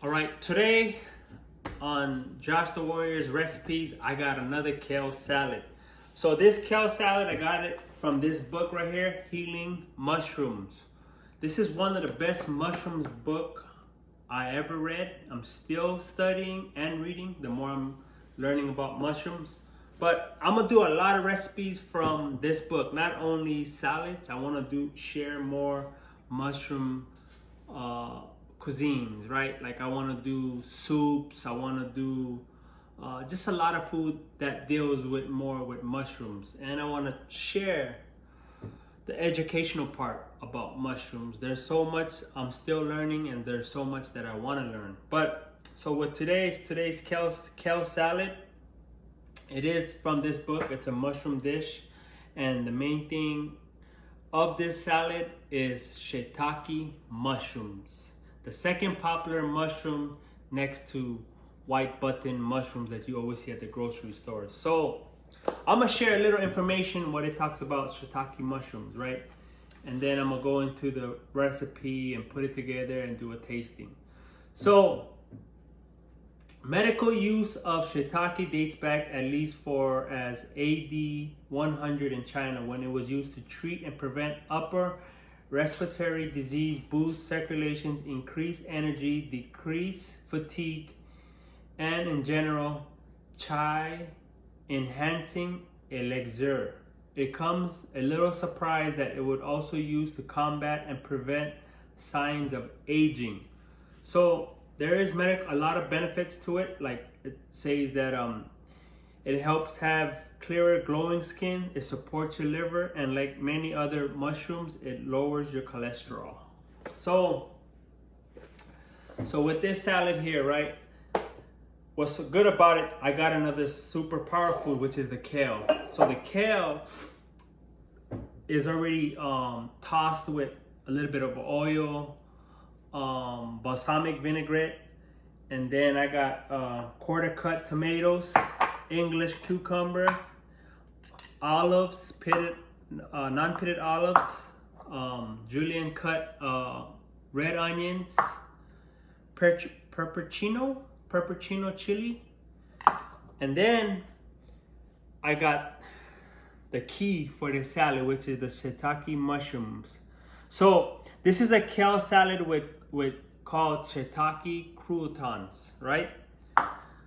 All right, today on Josh the Warrior's recipes, I got another kale salad. So this kale salad, I got it from this book right here, Healing Mushrooms. This is one of the best mushrooms book I ever read. I'm still studying and reading the more I'm learning about mushrooms. But I'm gonna do a lot of recipes from this book, not only salads. I wanna share more mushroom cuisines, right? Like I want to do soups. I want to do just a lot of food that deals with more with mushrooms, and I want to share the educational part about mushrooms. There's so much I'm still learning, and there's so much that I want to learn. But so with today's kale salad, it is from this book. It's a mushroom dish, and the main thing of this salad is shiitake mushrooms. The second popular mushroom next to white button mushrooms that you always see at the grocery stores. So I'm gonna share a little information what it talks about shiitake mushrooms, right? And then I'm gonna go into the recipe and put it together and do a tasting. So medical use of shiitake dates back at least for as AD 100 in China, when it was used to treat and prevent upper respiratory disease, boost circulations, increase energy, decrease fatigue, and in general, chai enhancing elixir. It comes a little surprise that it would also use to combat and prevent signs of aging. So there is a lot of benefits to it. Like it says that it helps have clearer, glowing skin. It supports your liver, and like many other mushrooms, it lowers your cholesterol. So with this salad here, right? What's so good about it? I got another super power food, which is the kale. So the kale is already tossed with a little bit of oil, balsamic vinaigrette, and then I got quarter cut tomatoes, English cucumber, olives, non-pitted olives, julienne cut red onions, pepperoncini chili, and then I got the key for the salad, which is the shiitake mushrooms. So this is a kale salad with called shiitake croutons, right?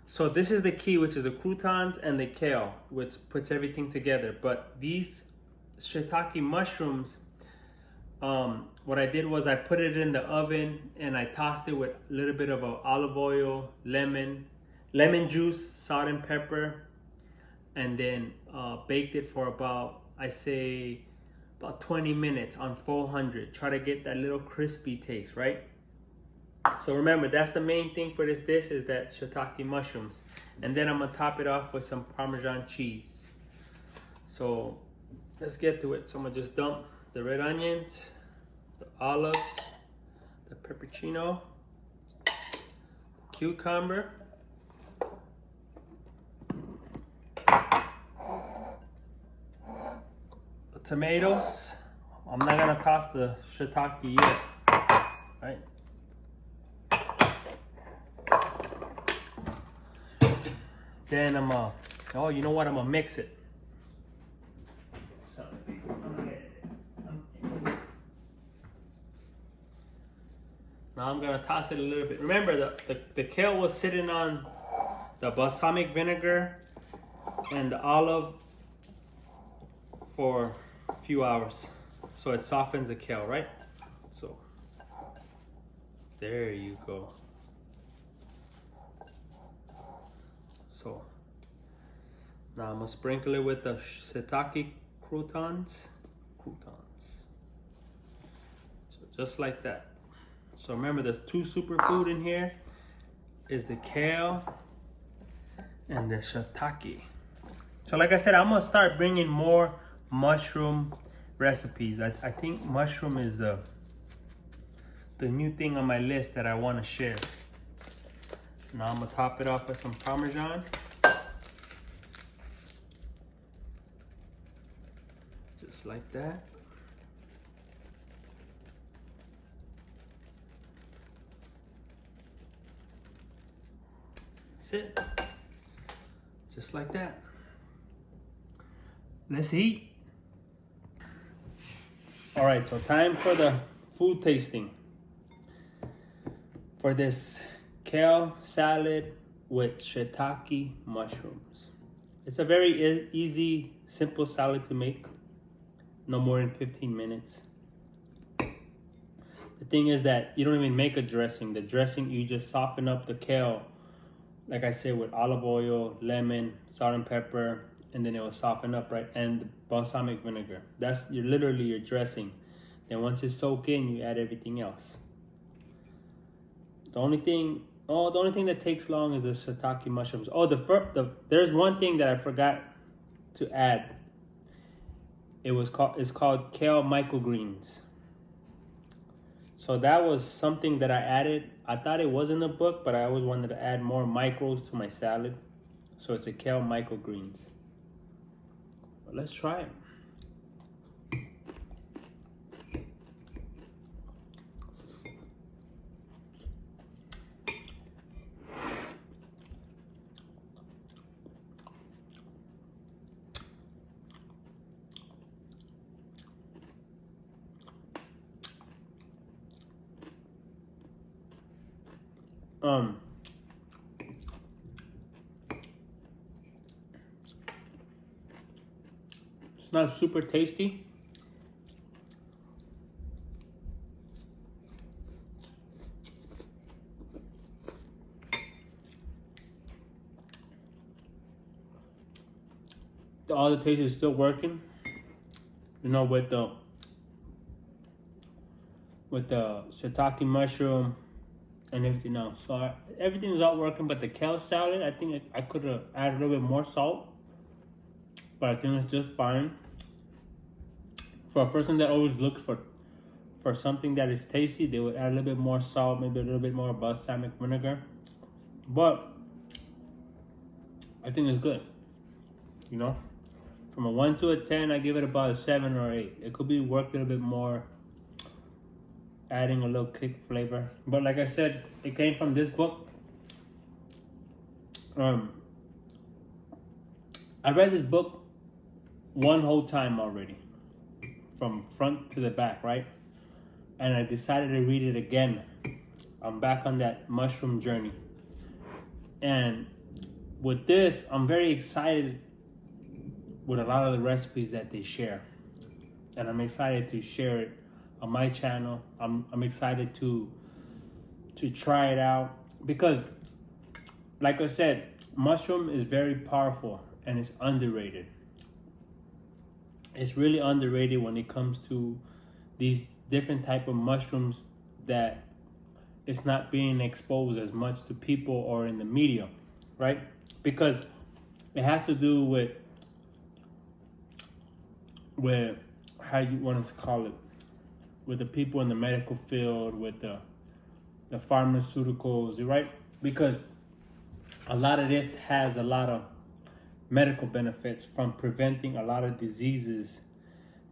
So this is the key, which is the croutons and the kale, which puts everything together. But these shiitake mushrooms, what I did was I put it in the oven and I tossed it with a little bit of olive oil, lemon juice, salt and pepper, and then baked it for about 20 minutes on 400. Try to get that little crispy taste, right? So remember, that's the main thing for this dish, is that shiitake mushrooms. And then I'm gonna top it off with some Parmesan cheese. So let's get to it. So I'm gonna just dump the red onions, the olives, the pepperoncini, cucumber, the tomatoes. I'm not gonna toss the shiitake yet, right? Then I'm you know what? I'm gonna mix it. Now I'm gonna toss it a little bit. Remember, the kale was sitting on the balsamic vinegar and the olive for a few hours, so it softens the kale, right? So there you go. So now I'm gonna sprinkle it with the shiitake croutons. So just like that. So remember, the two superfood in here is the kale and the shiitake. So like I said, I'm gonna start bringing more mushroom recipes. I think mushroom is the new thing on my list that I want to share. Now I'm gonna top it off with some Parmesan. Just like that. That's it. Just like that. Let's eat. All right, so time for the food tasting. For this kale salad with shiitake mushrooms. It's a very easy, simple salad to make. No more than 15 minutes. The thing is that you don't even make a dressing. The dressing, you just soften up the kale, like I said, with olive oil, lemon, salt and pepper, and then it will soften up, right? And balsamic vinegar. That's literally your dressing. Then once it's soaked in, you add everything else. The only thing that takes long is the shiitake mushrooms. Oh, there's one thing that I forgot to add. It's called kale microgreens. So that was something that I added. I thought it was in the book, but I always wanted to add more micros to my salad. So it's a kale microgreens. But let's try it. It's not super tasty. All the taste is still working, you know, with the shiitake mushroom and everything else. So everything is all working, but the kale salad, I think I could have added a little bit more salt, but I think it's just fine. For a person that always looks for something that is tasty, they would add a little bit more salt, maybe a little bit more balsamic vinegar. But I think it's good, you know. From a 1 to a 10, I give it about a 7 or 8. It could be worked a little bit more, adding a little kick flavor. But like I said, it came from this book. I read this book one whole time already, from front to the back, right? And I decided to read it again. I'm back on that mushroom journey. And with this, I'm very excited with a lot of the recipes that they share. And I'm excited to share it on my channel. I'm excited to try it out because, like I said, mushroom is very powerful and it's underrated. It's really underrated when it comes to these different type of mushrooms that it's not being exposed as much to people or in the media, right? Because it has to do with how you want to call it, with the people in the medical field, with the pharmaceuticals, right? Because a lot of this has a lot of medical benefits from preventing a lot of diseases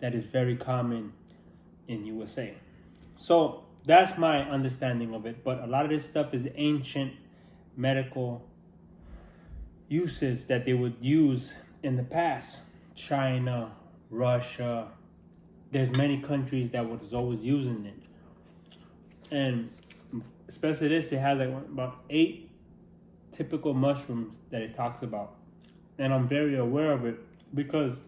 that is very common in USA. So that's my understanding of it. But a lot of this stuff is ancient medical uses that they would use in the past. China, Russia, there's many countries that was always using it. And especially this, it has like about 8 typical mushrooms that it talks about. And I'm very aware of it because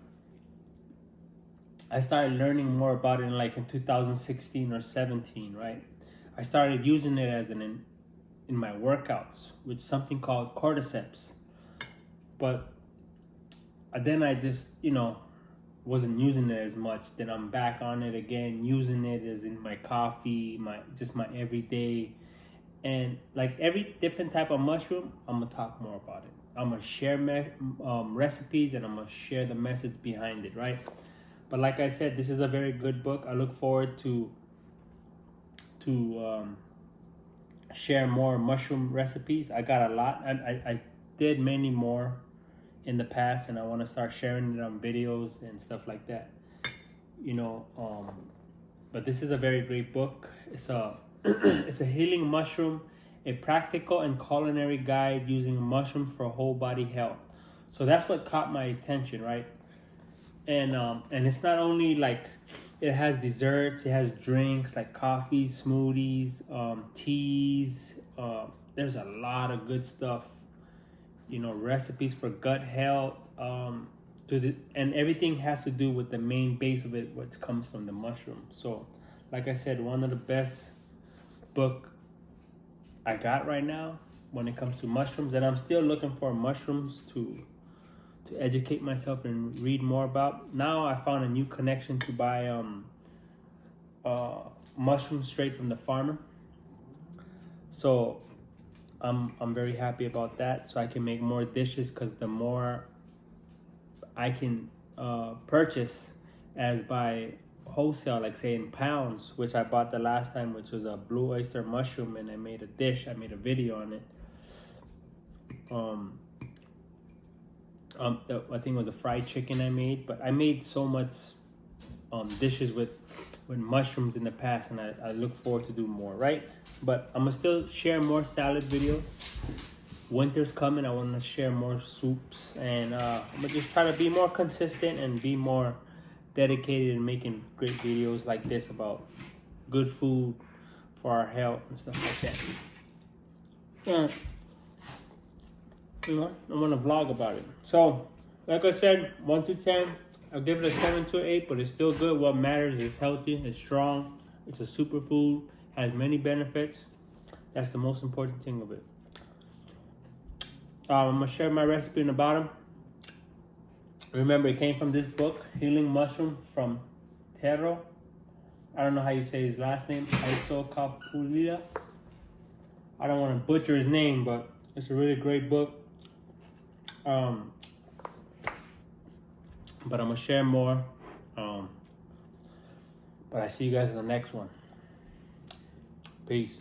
I started learning more about it in 2016 or 17, right? I started using it as in my workouts with something called cordyceps. But then I just, wasn't using it as much. Then I'm back on it again, using it as in my coffee, my everyday. And like every different type of mushroom, I'm gonna talk more about it. I'm gonna share recipes and I'm gonna share the message behind it, right? But like I said, this is a very good book. I look forward to share more mushroom recipes. I got a lot. I did many more in the past, and I want to start sharing it on videos and stuff like that. But this is a very great book. It's a it's a healing mushroom, a practical and culinary guide using mushrooms for whole body health. So that's what caught my attention, right? And it's not only like it has desserts, it has drinks like coffee, smoothies, teas. There's a lot of good stuff. You know, recipes for gut health. And everything has to do with the main base of it, what comes from the mushroom. So, like I said, one of the best book I got right now when it comes to mushrooms, and I'm still looking for mushrooms to educate myself and read more about. Now I found a new connection to buy mushrooms straight from the farmer. So I'm very happy about that. So I can make more dishes, because the more I can purchase as by wholesale, like say in pounds, which I bought the last time, which was a blue oyster mushroom, and I made a dish. I made a video on it. I think it was a fried chicken I made, but I made so much dishes with mushrooms in the past, and I look forward to do more, right? But I'm gonna still share more salad videos. Winter's coming, I want to share more soups, and I'm gonna just try to be more consistent and be more dedicated in making great videos like this about good food for our health and stuff like that. Yeah. You know, I want to vlog about it. So, like I said, 1 to 10, I'll give it a 7 to 8, but it's still good. What matters is healthy, it's strong, it's a superfood, has many benefits. That's the most important thing of it. I'm gonna share my recipe in the bottom. Remember, it came from this book, Healing Mushroom from Tero. I don't know how you say his last name, Isokapulila. I don't want to butcher his name, but it's a really great book. But I'm gonna share more. But I see you guys in the next one. Peace.